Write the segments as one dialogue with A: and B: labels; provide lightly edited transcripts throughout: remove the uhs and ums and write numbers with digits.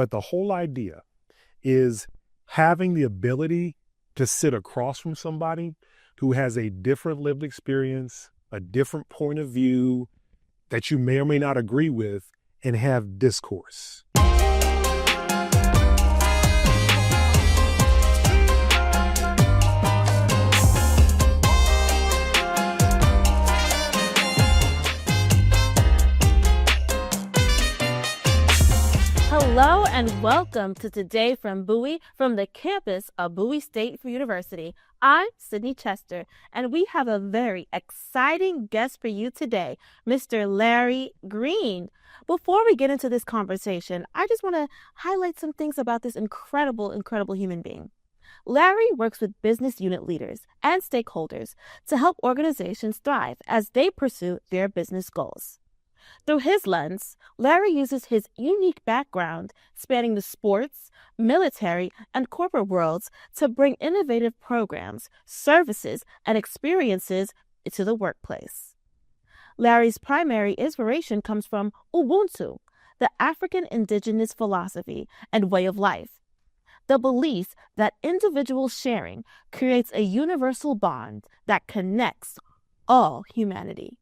A: But the whole idea is having the ability to sit across from somebody who has a different lived experience, a different point of view that you may or may not agree with, and have discourse.
B: Hello and welcome to Today from Bowie from the campus of Bowie State University. I'm Sydni Chester, and we have a very exciting guest for you today, Mr. Larry Green. Before we get into this conversation, I just want to highlight some things about this incredible human being. Larry works with business unit leaders and stakeholders to help organizations thrive as they pursue their business goals. Through his lens, Larry uses his unique background spanning the sports, military, and corporate worlds to bring innovative programs, services, and experiences to the workplace. Larry's primary inspiration comes from Ubuntu, the African indigenous philosophy and way of life. The belief that individual sharing creates a universal bond that connects all humanity.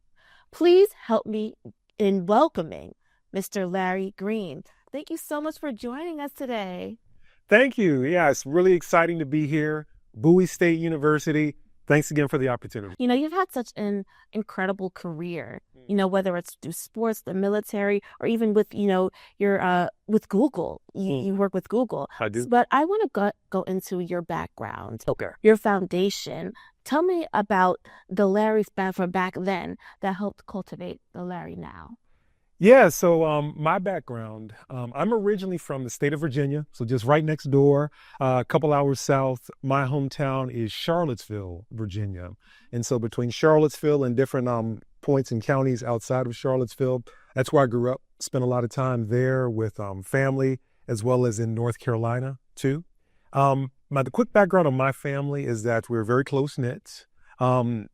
B: Please help me in welcoming Mr. Larry Green. Thank you so much for joining us today.
A: Thank you. Yeah, it's really exciting to be here. Bowie State University. Thanks again for the opportunity.
B: You know, you've had such an incredible career, whether it's through sports, the military, or even with, your with Google. You work with Google.
A: I do.
B: But I want to go into your background,
A: Okay.
B: your foundation. Tell me about the Larry from back then that helped cultivate the Larry now.
A: Yeah, so my background, I'm originally from the state of Virginia, so just right next door, a couple hours south. My hometown is Charlottesville, Virginia. And so between Charlottesville and different points and counties outside of Charlottesville, that's where I grew up, spent a lot of time there with family, as well as in North Carolina, too. The quick background on my family is that we're very close-knit.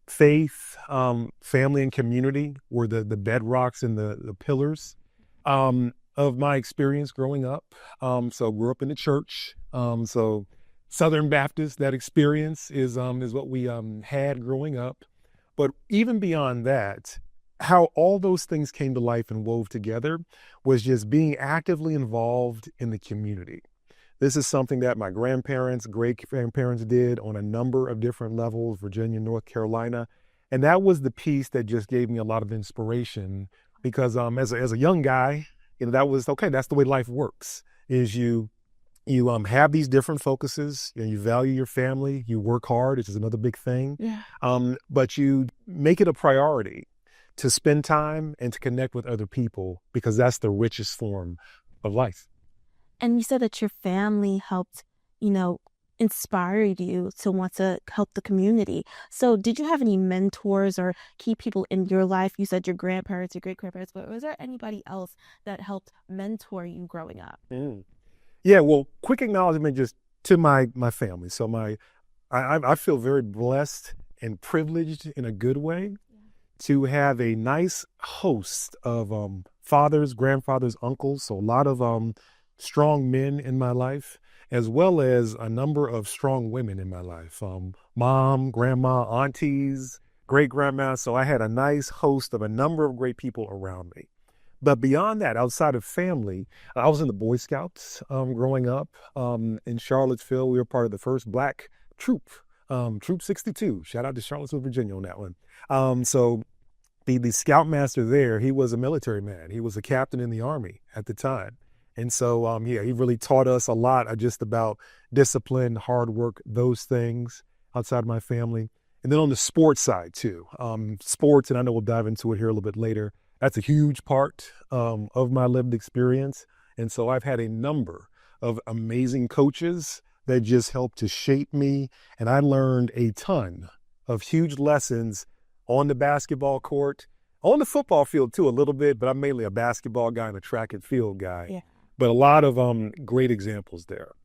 A: Faith, family, and community were the bedrocks and the pillars of my experience growing up. So grew up in the church. So Southern Baptist, that experience is what we had growing up. But even beyond that, how all those things came to life and wove together was just being actively involved in the community. This is something that my grandparents, great-grandparents did on a number of different levels, Virginia, North Carolina. And that was the piece that just gave me a lot of inspiration because as a young guy, that was, okay, that's the way life works, is you have these different focuses, you value your family, you work hard, which is another big thing, but you make it a priority to spend time and to connect with other people because that's the richest form of life.
B: And you said that your family helped, inspired you to want to help the community. So did you have any mentors or key people in your life? You said your grandparents, your great-grandparents, but was there anybody else that helped mentor you growing up?
A: Yeah, well, quick acknowledgement just to my family. So I feel very blessed and privileged in a good way to have a nice host of fathers, grandfathers, uncles, so a lot of strong men in my life, as well as a number of strong women in my life. Mom, grandma, aunties, great-grandma. So I had a nice host of a number of great people around me. But beyond that, outside of family, I was in the Boy Scouts growing up in Charlottesville. We were part of the first Black troop, Troop 62. Shout out to Charlottesville, Virginia on that one. So the scoutmaster there, he was a military man. He was a captain in the Army at the time. And so, he really taught us a lot just about discipline, hard work, those things outside of my family. And then on the sports side, too. Sports, and I know we'll dive into it here a little bit later, that's a huge part of my lived experience. And so I've had a number of amazing coaches that just helped to shape me. And I learned a ton of huge lessons on the basketball court, on the football field, too, a little bit. But I'm mainly a basketball guy and a track and field guy.
B: Yeah.
A: But a lot of great examples there.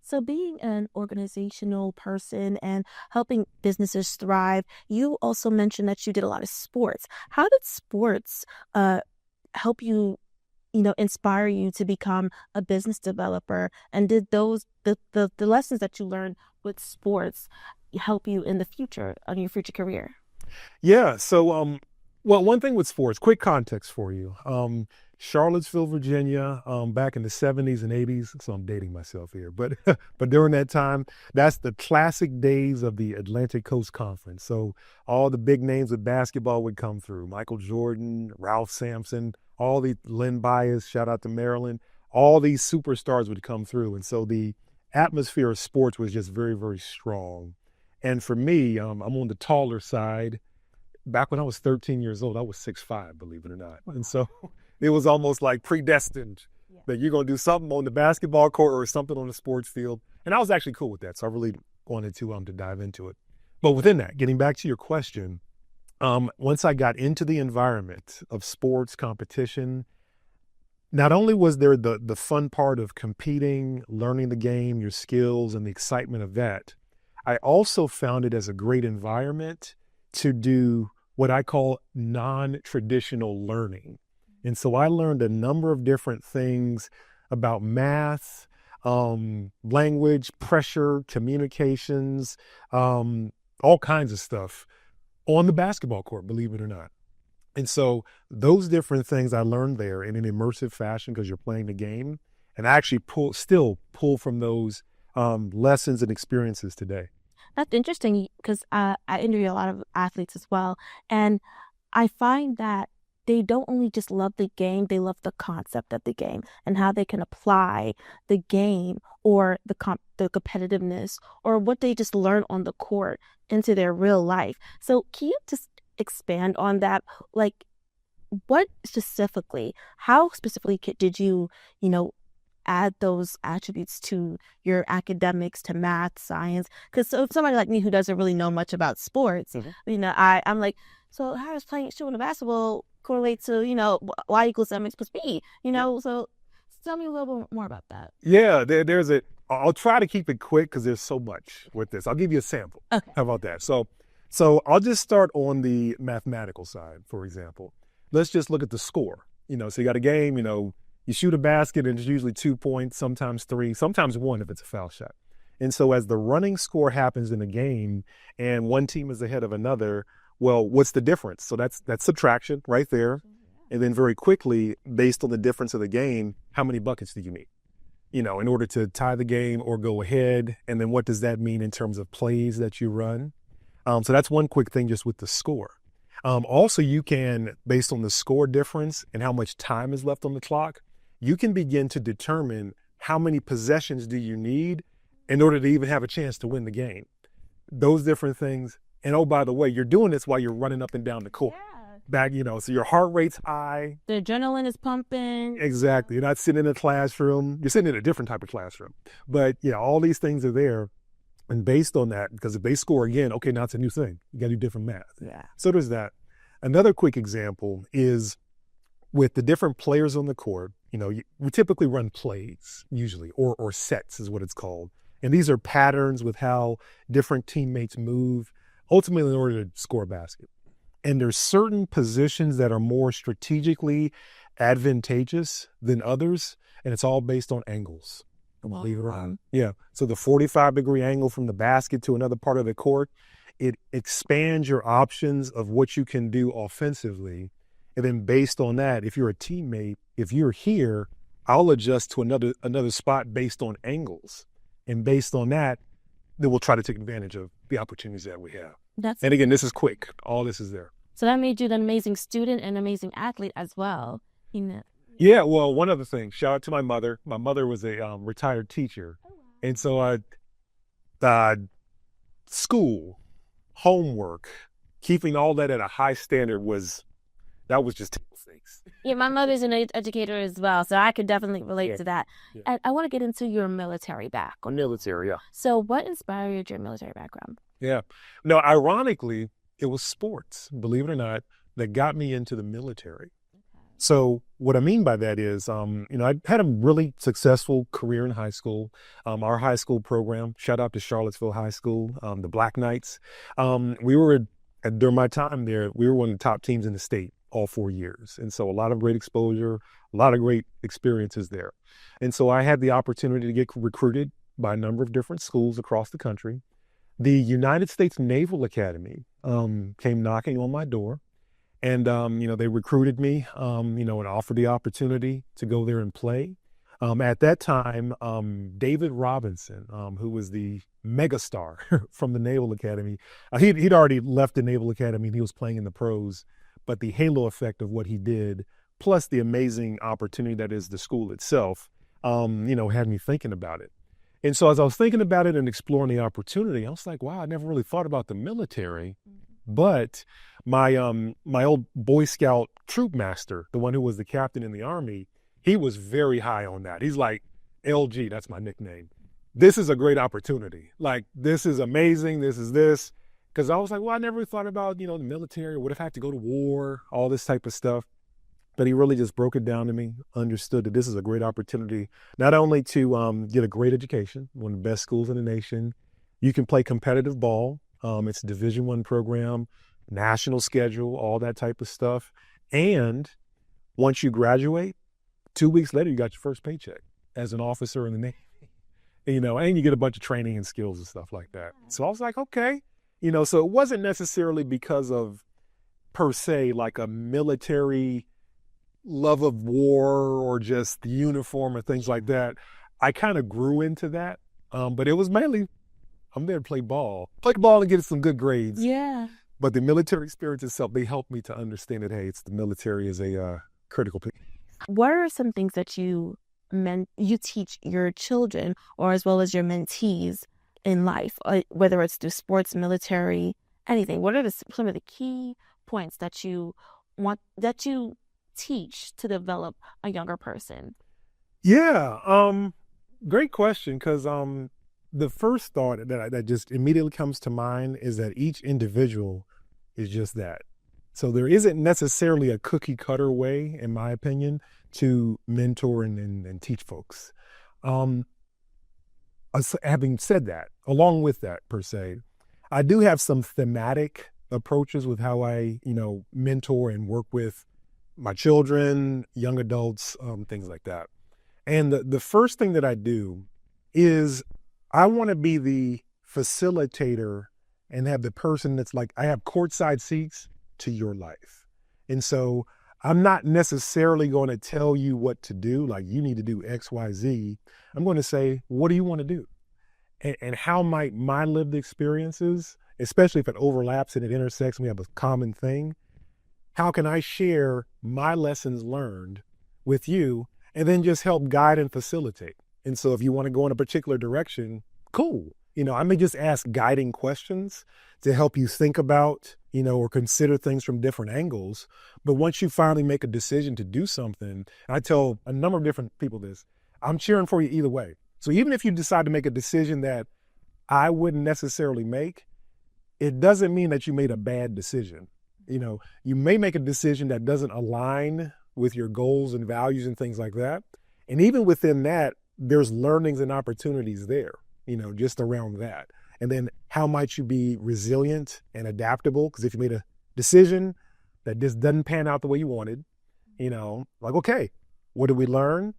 B: So being an organizational person and helping businesses thrive, you also mentioned that you did a lot of sports. How did sports help you, inspire you to become a business developer? And did the lessons that you learned with sports help you in the future on your future career?
A: Yeah. So, well, one thing with sports, quick context for you. Charlottesville, Virginia, back in the 70s and 80s. So I'm dating myself here, but but during that time, that's the classic days of the Atlantic Coast Conference. So all the big names of basketball would come through: Michael Jordan, Ralph Sampson, all the Len Bias, shout out to Maryland. All these superstars would come through, and so the atmosphere of sports was just very, very strong. And for me, I'm on the taller side. Back when I was 13 years old, I was 6'5", believe it or not. And so it was almost like predestined that you're going to do something on the basketball court or something on the sports field. And I was actually cool with that. So I really wanted to dive into it. But within that, getting back to your question, once I got into the environment of sports competition, not only was there the fun part of competing, learning the game, your skills, and the excitement of that, I also found it as a great environment to do what I call non-traditional learning. And so I learned a number of different things about math, language, pressure, communications, all kinds of stuff on the basketball court, believe it or not. And so those different things I learned there in an immersive fashion because you're playing the game, and I actually still pull from those lessons and experiences today.
B: That's interesting because I interview a lot of athletes as well, and I find that they don't only just love the game, they love the concept of the game and how they can apply the game or the competitiveness or what they just learn on the court into their real life. So can you just expand on that? Like, how specifically did you, add those attributes to your academics, to math, science? Because so if somebody like me who doesn't really know much about sports, I'm like, so how does shooting a basketball correlate to, y equals mx plus b? So tell me a little bit more about that.
A: Yeah, I'll try to keep it quick because there's so much with this. I'll give you a sample.
B: Okay.
A: How about that? So I'll just start on the mathematical side, for example. Let's just look at the score. So you got a game, you shoot a basket and it's usually 2 points, sometimes 3, sometimes 1 if it's a foul shot. And so as the running score happens in a game and one team is ahead of another, well, what's the difference? So that's subtraction right there. And then very quickly, based on the difference of the game, how many buckets do you need? In order to tie the game or go ahead. And then what does that mean in terms of plays that you run? So that's one quick thing just with the score. Also, you can, based on the score difference and how much time is left on the clock, you can begin to determine how many possessions do you need in order to even have a chance to win the game. Those different things. And oh, by the way, you're doing this while you're running up and down the court.
B: Yeah.
A: So your heart rate's high.
B: The adrenaline is pumping.
A: Exactly. You're not sitting in a classroom. You're sitting in a different type of classroom. But yeah, all these things are there. And based on that, because if they score again, okay, now it's a new thing. You got to do different math.
B: Yeah.
A: So there's that. Another quick example is with the different players on the court, we typically run plays usually, or sets is what it's called. And these are patterns with how different teammates move, ultimately in order to score a basket. And there's certain positions that are more strategically advantageous than others, and it's all based on angles. Believe it or not. Yeah. So the 45-degree angle from the basket to another part of the court, it expands your options of what you can do offensively. And then based on that, if you're a teammate, if you're here, I'll adjust to another spot based on angles. And based on that, then we'll try to take advantage of the opportunities that we have. And again, this is quick. All this is there.
B: So that made you an amazing student and amazing athlete as well.
A: Yeah, well, one other thing. Shout out to my mother. My mother was a retired teacher. Oh, wow. And so school, homework, keeping all that at a high standard was just table stakes.
B: Yeah, my mother's an educator as well, so I could definitely relate to that. Yeah. And I want to get into your military background.
A: Military, yeah.
B: So what inspired your military background?
A: Yeah. No, ironically, it was sports, believe it or not, that got me into the military. Okay. So what I mean by that is, I had a really successful career in high school. Our high school program, shout out to Charlottesville High School, the Black Knights. During my time there, we were one of the top teams in the state. all 4 years. And so a lot of great exposure, a lot of great experiences there. And so I had the opportunity to get recruited by a number of different schools across the country. The United States Naval Academy came knocking on my door. And, they recruited me, and offered the opportunity to go there and play. At that time, David Robinson, who was the megastar from the Naval Academy, he'd already left the Naval Academy and he was playing in the pros, but the halo effect of what he did, plus the amazing opportunity that is the school itself, had me thinking about it. And so as I was thinking about it and exploring the opportunity, I was like, wow, I never really thought about the military. But my old Boy Scout troop master, the one who was the captain in the Army, he was very high on that. He's like, LG, that's my nickname. This is a great opportunity. Like, this is amazing. This is this. Because I was like, well, I never thought about, the military. What if I had to go to war? All this type of stuff. But he really just broke it down to me, understood that this is a great opportunity, not only to get a great education, one of the best schools in the nation. You can play competitive ball. It's a Division I program, national schedule, all that type of stuff. And once you graduate, 2 weeks later, you got your first paycheck as an officer in the Navy, and you get a bunch of training and skills and stuff like that. So I was like, okay, so it wasn't necessarily because of, per se, like a military love of war or just the uniform or things like that. I kind of grew into that, but it was mainly, I'm there to play ball and get some good grades.
B: Yeah.
A: But the military experience itself, they helped me to understand that, hey, the military is a critical piece.
B: What are some things that you teach your children or as well as your mentees in life, whether it's through sports, military, anything? What are some of the key points that you teach to develop a younger person?
A: Yeah, great question, because the first thought that just immediately comes to mind is that each individual is just that. So there isn't necessarily a cookie cutter way, in my opinion, to mentor and teach folks. Having said that, along with that per se, I do have some thematic approaches with how I, mentor and work with my children, young adults, things like that. And the first thing that I do is I want to be the facilitator and have the person that's like, I have courtside seats to your life. And so I'm not necessarily going to tell you what to do, like you need to do X, Y, Z. I'm going to say, what do you want to do? And how might my lived experiences, especially if it overlaps and it intersects and we have a common thing, how can I share my lessons learned with you and then just help guide and facilitate? And so if you want to go in a particular direction, cool. I may just ask guiding questions to help you think about, or consider things from different angles. But once you finally make a decision to do something, I tell a number of different people this, I'm cheering for you either way. So even if you decide to make a decision that I wouldn't necessarily make, it doesn't mean that you made a bad decision. You may make a decision that doesn't align with your goals and values and things like that. And even within that, there's learnings and opportunities there, just around that. And then how might you be resilient and adaptable? Because if you made a decision that just doesn't pan out the way you wanted, like, okay, what did we learn?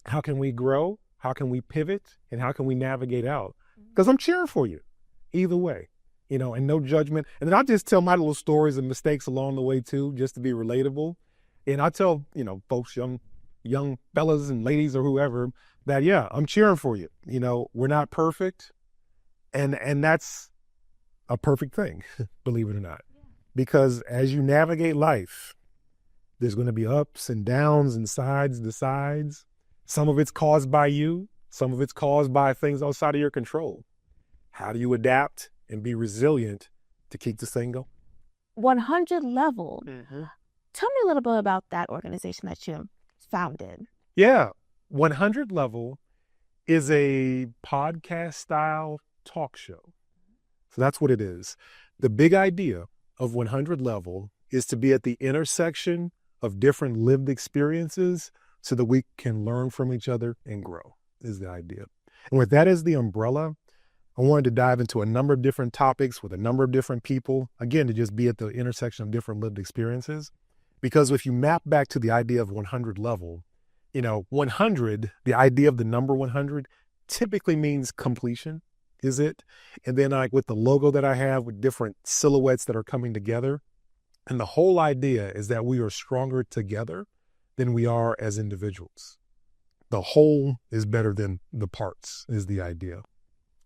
A: How can we grow? How can we pivot? And how can we navigate out? Because I'm cheering for you either way, and no judgment. And then I'll just tell my little stories and mistakes along the way too, just to be relatable. And I tell, folks, young fellas and ladies or whoever, that, yeah, I'm cheering for you. We're not perfect. And that's a perfect thing, believe it or not. Because as you navigate life, there's going to be ups and downs and sides to sides. Some of it's caused by you. Some of it's caused by things outside of your control. How do you adapt and be resilient to keep this thing going?
B: 100 Level. Mm-hmm. Tell me a little bit about that organization that you founded.
A: Yeah. 100 Level is a podcast style talk show. So that's what it is. The big idea of 100 Level is to be at the intersection of different lived experiences so that we can learn from each other and grow, is the idea. And with that as the umbrella, I wanted to dive into a number of different topics with a number of different people, again, to just be at the intersection of different lived experiences. Because if you map back to the idea of 100 level, 100, the idea of the number 100 typically means completion, is it? And then like with the logo that I have with different silhouettes that are coming together. And the whole idea is that we are stronger together than we are as individuals. The whole is better than the parts is the idea.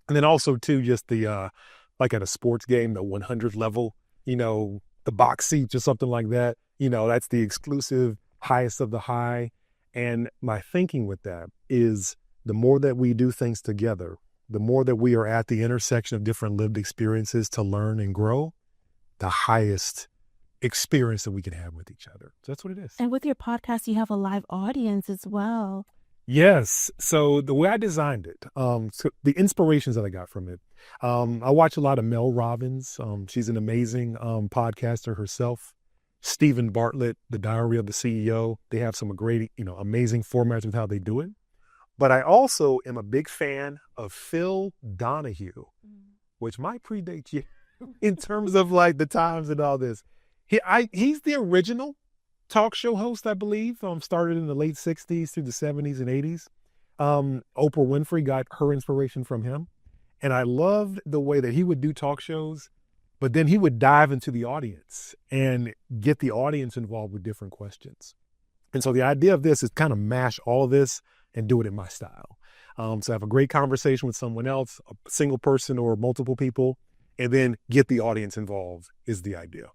A: And then also too, just the, like at a sports game, the 100 level, the box seats or something like that, that's the exclusive highest of the high. And my thinking with that is the more that we do things together, the more that we are at the intersection of different lived experiences to learn and grow, the highest experience that we can have with each other. So that's what it is.
B: And with your podcast, you have a live audience as well.
A: Yes. So the way I designed it, so the inspirations that I got from it, I watch a lot of Mel Robbins. She's an amazing podcaster herself. Stephen Bartlett, The Diary of the CEO. They have some great, amazing formats with how they do it. But I also am a big fan of Phil Donahue, which might predate you in terms of like the times and all this. He's the original talk show host, I believe, started in the late 60s through the 70s and 80s. Oprah Winfrey got her inspiration from him. And I loved the way that he would do talk shows, but then he would dive into the audience and get the audience involved with different questions. And so the idea of this is kind of mash all of this and do it in my style. So have a great conversation with someone else, a single person or multiple people, and then get the audience involved is the idea.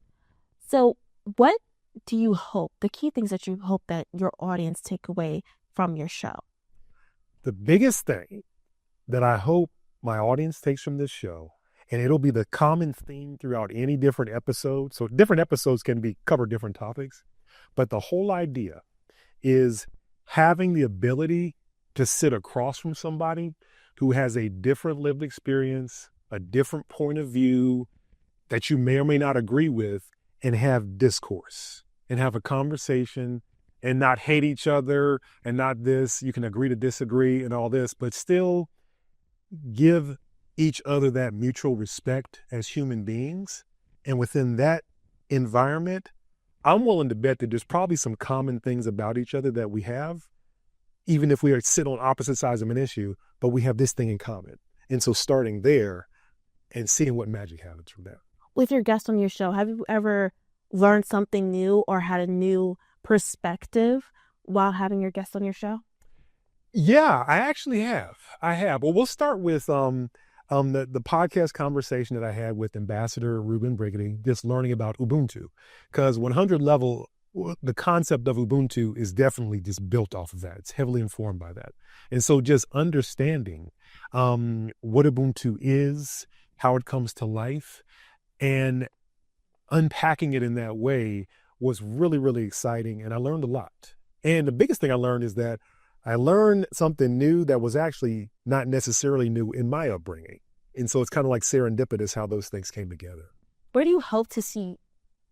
B: So what do you hope, the key things that you hope that your audience take away from your show?
A: The biggest thing that I hope my audience takes from this show, and it'll be the common theme throughout any different episode. So different episodes can cover different topics, but the whole idea is having the ability to sit across from somebody who has a different lived experience, a different point of view that you may or may not agree with, and have discourse and have a conversation and not hate each other and not this, you can agree to disagree and all this, but still give each other that mutual respect as human beings. And within that environment, I'm willing to bet that there's probably some common things about each other that we have, even if we sit on opposite sides of an issue, but we have this thing in common. And so starting there and seeing what magic happens from there.
B: With your guests on your show, have you ever learned something new or had a new perspective while having your guests on your show?
A: Yeah, I actually have. Well, we'll start with the podcast conversation that I had with Ambassador Ruben Briggity, just learning about Ubuntu, because 100 level, the concept of Ubuntu is definitely just built off of that. It's heavily informed by that. And so just understanding what Ubuntu is, how it comes to life, and unpacking it in that way was really, really exciting. And I learned a lot. And the biggest thing I learned is that I learned something new that was actually not necessarily new in my upbringing. And so it's kind of like serendipitous how those things came together.
B: Where do you hope to see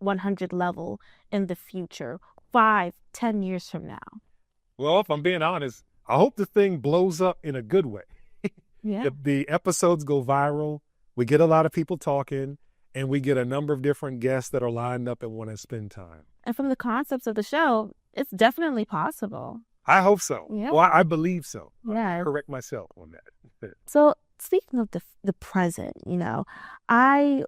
B: 100 level in the future, 5, 10 years from now?
A: Well, if I'm being honest, I hope the thing blows up in a good way.
B: Yeah.
A: The episodes go viral. We get a lot of people talking. And we get a number of different guests that are lined up and want to spend time.
B: And from the concepts of the show, it's definitely possible.
A: I hope so.
B: Yeah.
A: Well, I believe so.
B: Yeah.
A: I'll correct myself on that.
B: So speaking of the present, I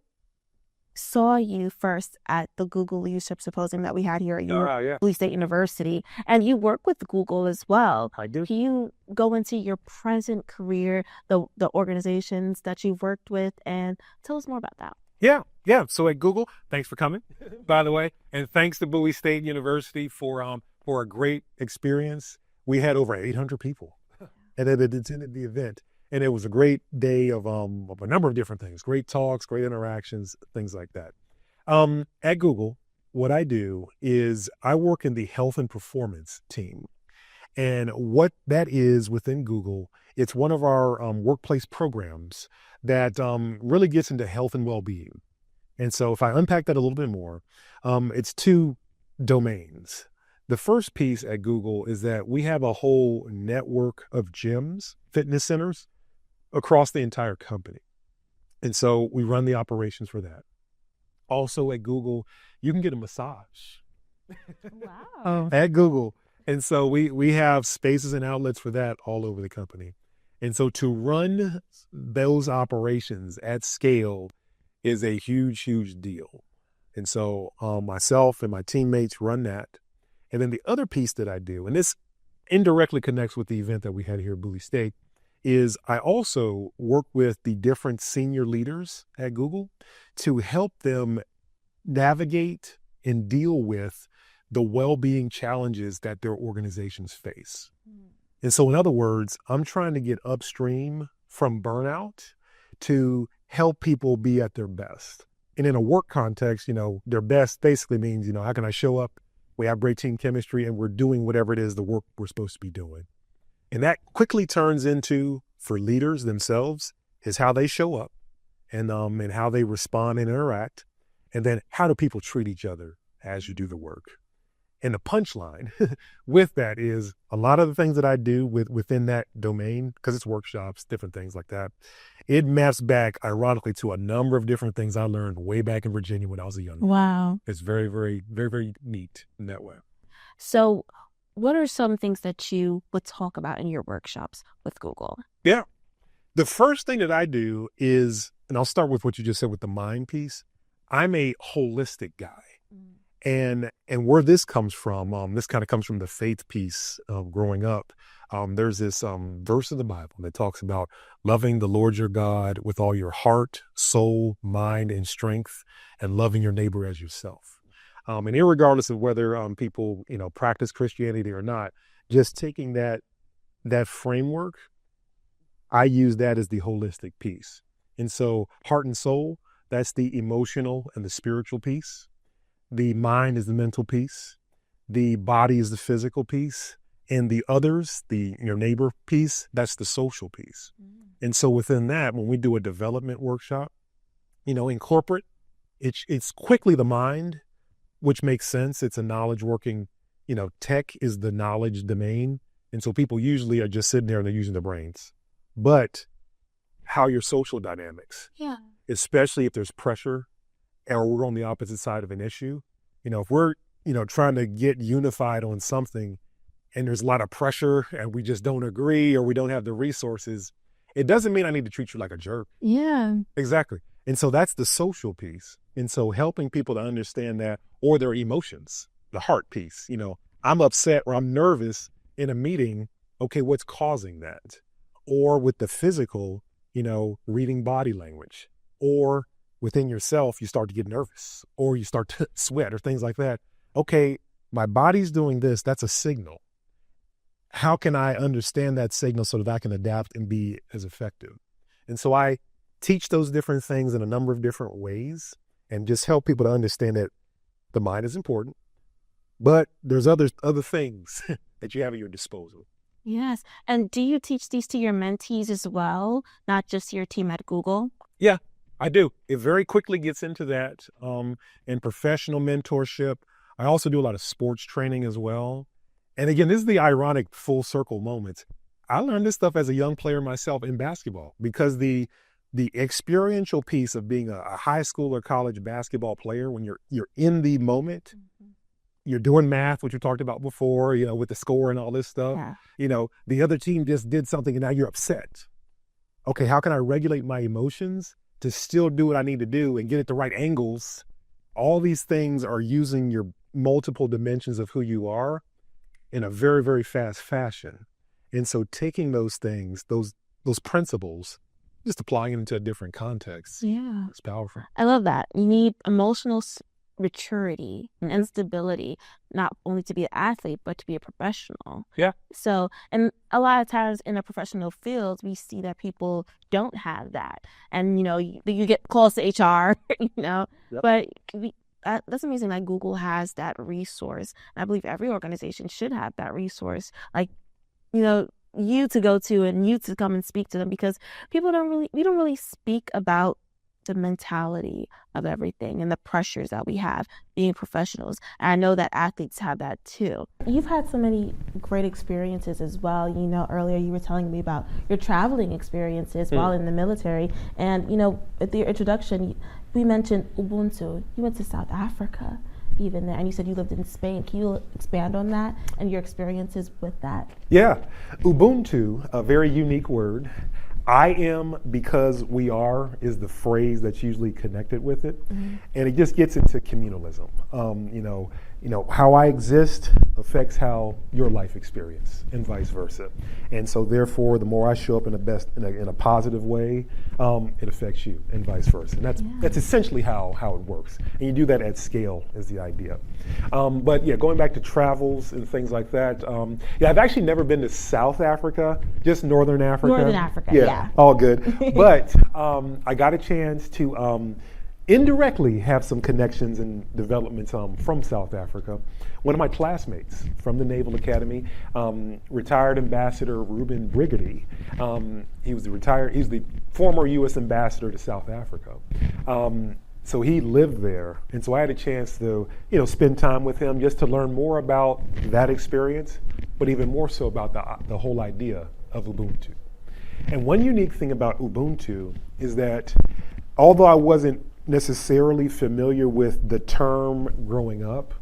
B: saw you first at the Google Leadership Symposium that we had here at Bowie State University, and you work with Google as well.
A: I do.
B: Can you go into your present career, the organizations that you've worked with, and tell us more about that?
A: Yeah. So at Google, thanks for coming, by the way. And thanks to Bowie State University for a great experience. We had over 800 people that attended the event. And it was a great day of a number of different things, great talks, great interactions, things like that. At Google, what I do is I work in the health and performance team. And what that is within Google, it's one of our workplace programs that really gets into health and well-being. And so if I unpack that a little bit more, it's 2 domains. The first piece at Google is that we have a whole network of gyms, fitness centers across the entire company. And so we run the operations for that. Also at Google, you can get a massage
B: Wow.
A: at Google. And so we have spaces and outlets for that all over the company. And so to run those operations at scale is a huge, huge deal. And so myself and my teammates run that. And then the other piece that I do, and this indirectly connects with the event that we had here at Bowie State, is I also work with the different senior leaders at Google to help them navigate and deal with the well-being challenges that their organizations face. And so in other words, I'm trying to get upstream from burnout to help people be at their best. And in a work context, their best basically means, how can I show up? We have great team chemistry and we're doing whatever it is the work we're supposed to be doing. And that quickly turns into, for leaders themselves, is how they show up and how they respond and interact. And then how do people treat each other as you do the work? And the punchline with that is a lot of the things that I do within that domain, because it's workshops, different things like that, it maps back, ironically, to a number of different things I learned way back in Virginia when I was a young man.
B: Wow.
A: It's very, very, very, very neat in that way.
B: So what are some things that you would talk about in your workshops with Google?
A: Yeah. The first thing that I do is, and I'll start with what you just said with the mind piece, I'm a holistic guy. And where this comes from, this kind of comes from the faith piece of growing up. There's this verse in the Bible that talks about loving the Lord your God with all your heart, soul, mind, and strength, and loving your neighbor as yourself. And irregardless of whether people, practice Christianity or not, just taking that framework, I use that as the holistic piece. And so heart and soul, that's the emotional and the spiritual piece. The mind is the mental piece. The body is the physical piece. And the others, your neighbor piece, that's the social piece. And so within that, when we do a development workshop, in corporate, it's quickly the mind, which makes sense. It's a knowledge working, tech is the knowledge domain. And so people usually are just sitting there and they're using their brains. But how your social dynamics, especially if there's pressure, or we're on the opposite side of an issue, if we're, trying to get unified on something and there's a lot of pressure and we just don't agree or we don't have the resources, it doesn't mean I need to treat you like a jerk.
B: Yeah.
A: Exactly. And so that's the social piece. And so helping people to understand that, or their emotions, the heart piece, I'm upset or I'm nervous in a meeting. Okay, what's causing that? Or with the physical, reading body language, or within yourself, you start to get nervous or you start to sweat or things like that. Okay, my body's doing this. That's a signal. How can I understand that signal so that I can adapt and be as effective? And so I teach those different things in a number of different ways and just help people to understand that the mind is important, but there's other things that you have at your disposal.
B: Yes. And do you teach these to your mentees as well, not just your team at Google?
A: Yeah. I do. It very quickly gets into that in professional mentorship. I also do a lot of sports training as well. And again, this is the ironic full circle moment. I learned this stuff as a young player myself in basketball because the experiential piece of being a high school or college basketball player, when you're in the moment, you're doing math, which you talked about before, with the score and all this stuff. Yeah. The other team just did something and now you're upset. Okay, how can I regulate my emotions to still do what I need to do and get at the right angles? All these things are using your multiple dimensions of who you are in a very, very fast fashion. And so taking those things, those principles, just applying it into a different context.
B: Yeah.
A: It's powerful.
B: I love that. You need emotional maturity and stability, not only to be an athlete, but to be a professional.
A: Yeah.
B: So, and a lot of times in a professional field, we see that people don't have that. And, you get calls to HR, yep. But that's amazing that Google has that resource. And I believe every organization should have that resource. Like, you to go to and you to come and speak to them, because we don't really speak about the mentality of everything and the pressures that we have being professionals. And I know that athletes have that too. You've had so many great experiences as well. Earlier you were telling me about your traveling experiences while in the military. And, at your introduction, we mentioned Ubuntu. You went to South Africa. even there? And you said you lived in Spain. Can you expand on that and your experiences with that?
A: Yeah, Ubuntu, a very unique word. I am because we are is the phrase that's usually connected with it, and it just gets into communalism. How I exist affects how your life experience, and vice versa. And so, therefore, the more I show up in a positive way, it affects you, and vice versa. And that's essentially how it works. And you do that at scale is the idea. But yeah, going back to travels and things like that. I've actually never been to South Africa, just Northern Africa.
B: Northern Africa, yeah.
A: All good. But I got a chance to indirectly have some connections and developments from South Africa. One of my classmates from the Naval Academy, retired Ambassador Reuben Brigady. He's the former U.S. ambassador to South Africa. So he lived there, and so I had a chance to, spend time with him just to learn more about that experience, but even more so about the whole idea of Ubuntu. And one unique thing about Ubuntu is that although I wasn't necessarily familiar with the term growing up,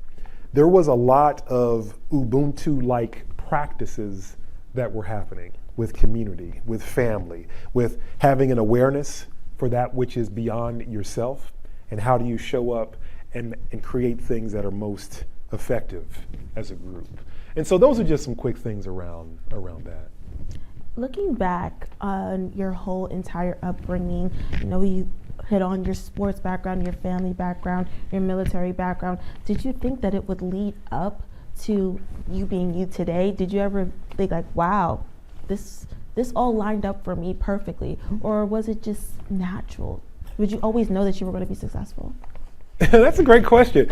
A: there was a lot of Ubuntu-like practices that were happening with community, with family, with having an awareness for that which is beyond yourself, and how do you show up and create things that are most effective as a group. And so those are just some quick things around that.
B: Looking back on your whole entire upbringing, you hit on your sports background, your family background, your military background. Did you think that it would lead up to you being you today? Did you ever think like, wow, this all lined up for me perfectly? Or was it just natural? Would you always know that you were going to be successful?
A: That's a great question.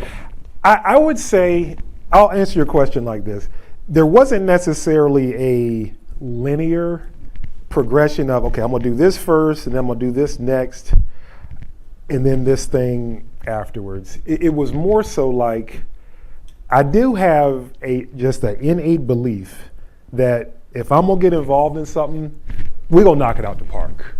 A: I would say, I'll answer your question like this. There wasn't necessarily a linear progression of, okay, I'm going to do this first, and then I'm going to do this next, and then this thing afterwards. It was more so like, I do have just an innate belief that if I'm going to get involved in something, we're going to knock it out the park.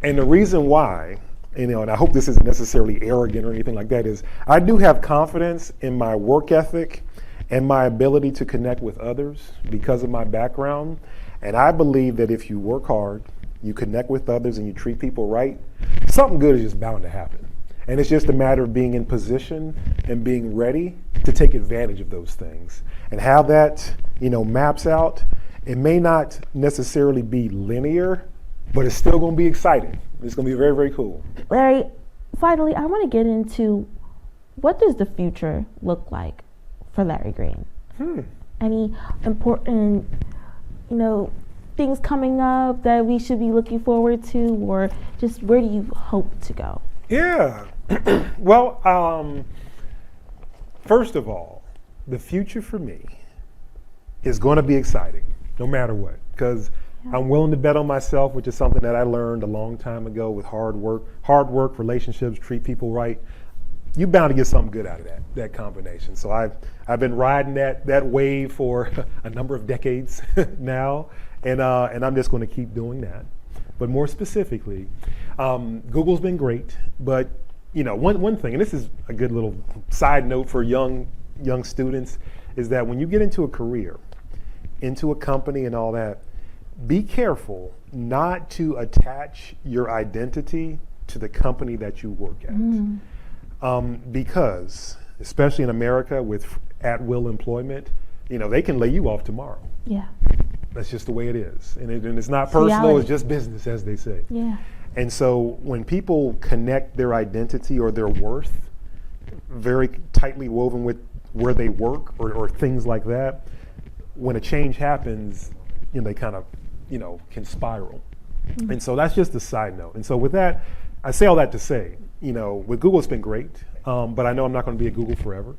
A: And the reason why, and I hope this isn't necessarily arrogant or anything like that, is I do have confidence in my work ethic and my ability to connect with others because of my background. And I believe that if you work hard, you connect with others, and you treat people right, something good is just bound to happen. And it's just a matter of being in position and being ready to take advantage of those things. And how that, maps out, it may not necessarily be linear, but it's still going to be exciting. It's going to be very, very cool.
B: Larry, finally, I want to get into, what does the future look like for Larry Green? Any important, things coming up that we should be looking forward to, or just where do you hope to go?
A: Yeah. Well, first of all, the future for me is going to be exciting, no matter what, because I'm willing to bet on myself, which is something that I learned a long time ago with hard work, relationships, treat people right. You're bound to get something good out of that combination. So I've been riding that wave for a number of decades now, and I'm just going to keep doing that. But more specifically, Google's been great, but one thing, and this is a good little side note for young students, is that when you get into a career, into a company and all that, be careful not to attach your identity to the company that you work at. Because, especially in America with at-will employment, they can lay you off tomorrow.
B: Yeah.
A: That's just the way it is. And it's not personal,
B: reality.
A: It's just business, as they say.
B: Yeah.
A: And so when people connect their identity or their worth very tightly woven with where they work or things like that, when a change happens, they kind of, can spiral. And so that's just a side note. And so with that, I say all that to say, with Google, it's been great, but I know I'm not going to be at Google forever.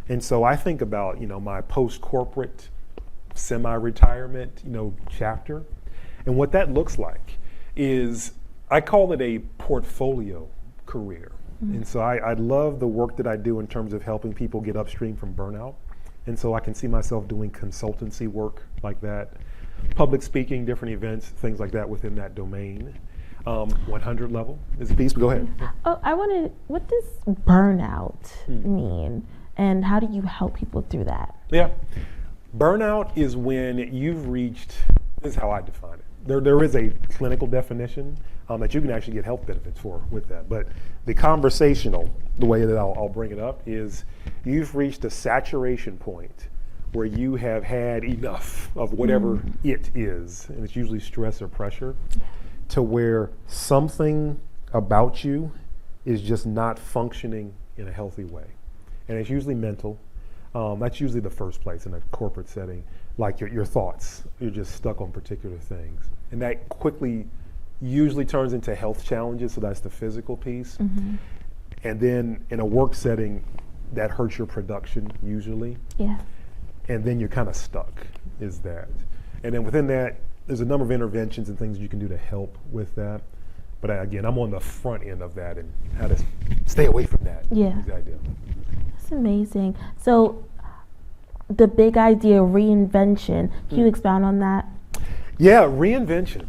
A: And so I think about, my post-corporate semi-retirement, chapter. And what that looks like is, I call it a portfolio career. And so I love the work that I do in terms of helping people get upstream from burnout. And so I can see myself doing consultancy work like that, public speaking, different events, things like that within that domain. 100 level is a piece, but go ahead.
B: Oh, what does burnout mean? and how do you help people through that?
A: Yeah. Burnout is when you've reached, this is how I define it. There is a clinical definition that you can actually get health benefits for with that. But the conversational, the way that I'll bring it up is you've reached a saturation point where you have had enough of whatever it is, and it's usually stress or pressure, to where something about you is just not functioning in a healthy way. And it's usually mental. That's usually the first place in a corporate setting, like your thoughts. You're just stuck on particular things. And that quickly usually turns into health challenges, so that's the physical piece. And then in a work setting, that hurts your production usually.
B: Yeah.
A: And then you're kind of stuck, is that. And then within that, there's a number of interventions and things you can do to help with that. But again, I'm on the front end of that and how to stay away from that.
B: Yeah.
A: Is the idea.
B: That's amazing. So the big idea, reinvention, can you expound on that?
A: Yeah, reinvention.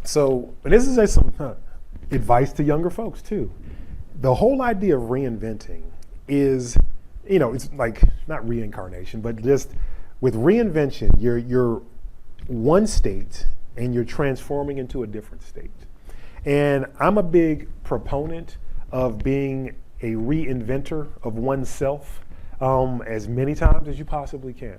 A: So, and this is just some advice to younger folks too. The whole idea of reinventing is, it's like not reincarnation, but just with reinvention, you're one state and you're transforming into a different state. And I'm a big proponent of being a reinventor of oneself as many times as you possibly can.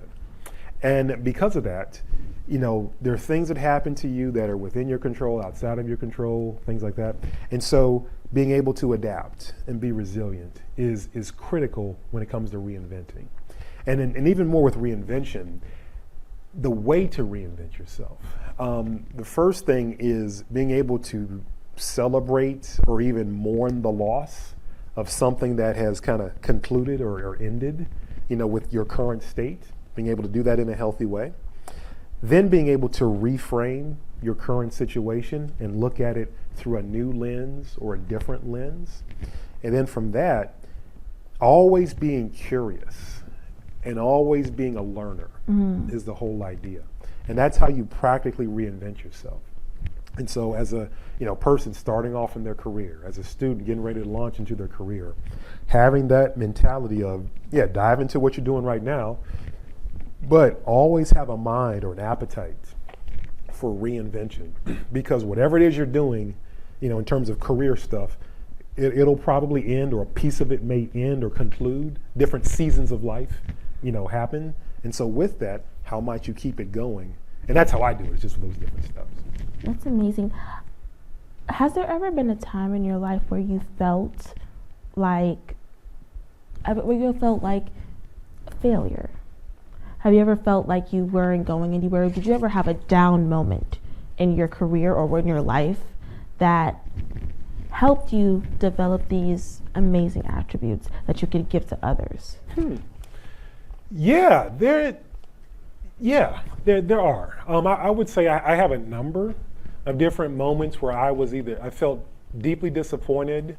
A: And because of that, there are things that happen to you that are within your control, outside of your control, things like that. And so being able to adapt and be resilient is critical when it comes to reinventing. And even more with reinvention, the way to reinvent yourself. The first thing is being able to celebrate or even mourn the loss of something that has kind of concluded or ended, with your current state, being able to do that in a healthy way. Then being able to reframe your current situation and look at it through a new lens or a different lens. And then from that, always being curious and always being a learner is the whole idea. And that's how you practically reinvent yourself. And so as a person starting off in their career, as a student getting ready to launch into their career, having that mentality of, dive into what you're doing right now, but always have a mind or an appetite for reinvention. Because whatever it is you're doing, in terms of career stuff, it'll probably end, or a piece of it may end or conclude. Different seasons of life, happen. And so with that, how might you keep it going? And that's how I do it, just with those different steps.
B: That's amazing. Has there ever been a time in your life where you felt like failure? Have you ever felt like you weren't going anywhere? Did you ever have a down moment in your career or in your life that helped you develop these amazing attributes that you could give to others?
A: Yeah, there are. I would say I have a number of different moments where I felt deeply disappointed,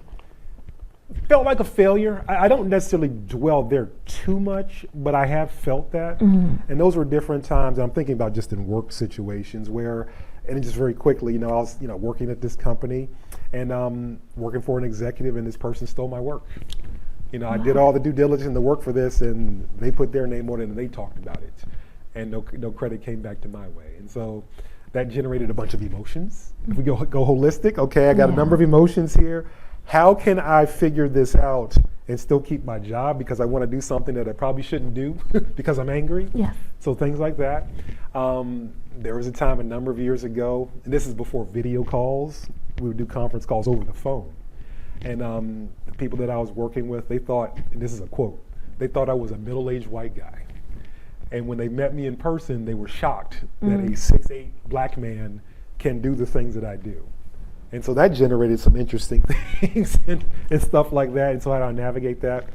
A: felt like a failure. I don't necessarily dwell there too much, but I have felt that. And those were different times. I'm thinking about just in work situations where, and just very quickly, I was working at this company and working for an executive, and this person stole my work. I did all the due diligence and the work for this, and they put their name on it and they talked about it. And no credit came back to my way. And so that generated a bunch of emotions. If we go holistic, okay, I got a number of emotions here. How can I figure this out and still keep my job because I want to do something that I probably shouldn't do because I'm angry?
B: Yeah.
A: So things like that. There was a time a number of years ago, and this is before video calls, we would do conference calls over the phone. And the people that I was working with, they thought, and this is a quote, they thought I was a middle-aged white guy. And when they met me in person, they were shocked that a 6'8" black man can do the things that I do. And so that generated some interesting things and stuff like that. And so how do I navigate that?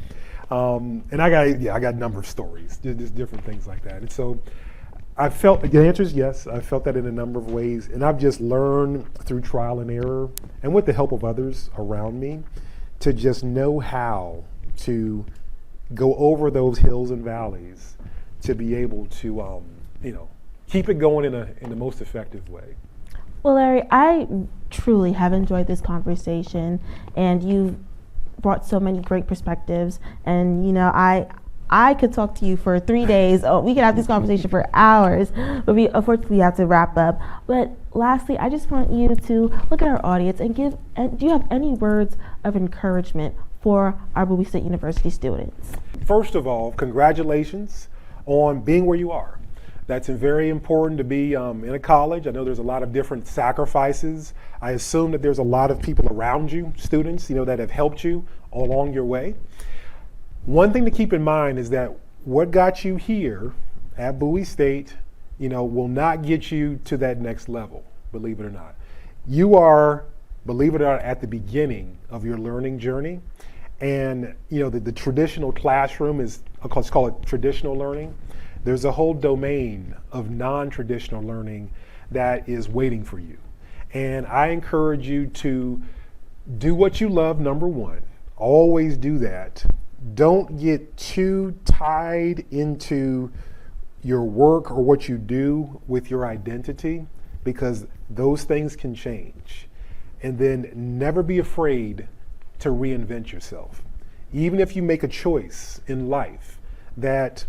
A: And I got a number of stories, just different things like that. And so I felt, the answer is yes, I felt that in a number of ways. And I've just learned through trial and error and with the help of others around me to just know how to go over those hills and valleys to be able to, keep it going in the most effective way.
B: Well, Larry, I truly have enjoyed this conversation, and you've brought so many great perspectives. And, you know, I could talk to you for 3 days. Oh, we could have this conversation for hours, but we unfortunately have to wrap up. But lastly, I just want you to look at our audience and do you have any words of encouragement for our Bowie State University students?
A: First of all, congratulations on being where you are. That's very important to be in a college. I know there's a lot of different sacrifices. I assume that there's a lot of people around you, students, that have helped you along your way. One thing to keep in mind is that what got you here at Bowie State, will not get you to that next level, believe it or not. You are, believe it or not, at the beginning of your learning journey. And the traditional classroom is, let's call it traditional learning. There's a whole domain of non-traditional learning that is waiting for you. And I encourage you to do what you love, number one. Always do that. Don't get too tied into your work or what you do with your identity, because those things can change. And then never be afraid to reinvent yourself. Even if you make a choice in life that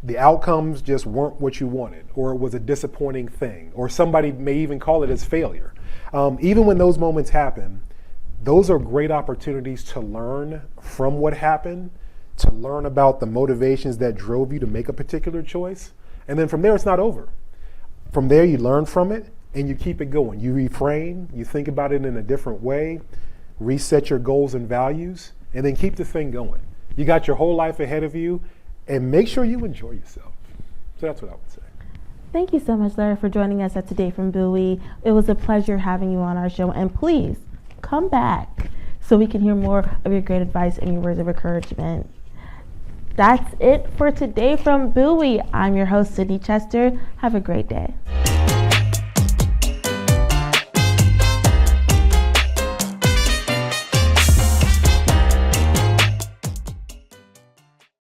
A: the outcomes just weren't what you wanted, or it was a disappointing thing, or somebody may even call it as failure. Even when those moments happen, those are great opportunities to learn from what happened, to learn about the motivations that drove you to make a particular choice. And then from there, it's not over. From there, you learn from it and you keep it going. You reframe, you think about it in a different way, reset your goals and values, and then keep the thing going. You got your whole life ahead of you, and make sure you enjoy yourself. So that's what I would say.
B: Thank you so much, Larry, for joining us at Today from Bowie. It was a pleasure having you on our show, and please come back so we can hear more of your great advice and your words of encouragement. That's it for Today from Bowie. I'm your host, Sydni Chester. Have a great day.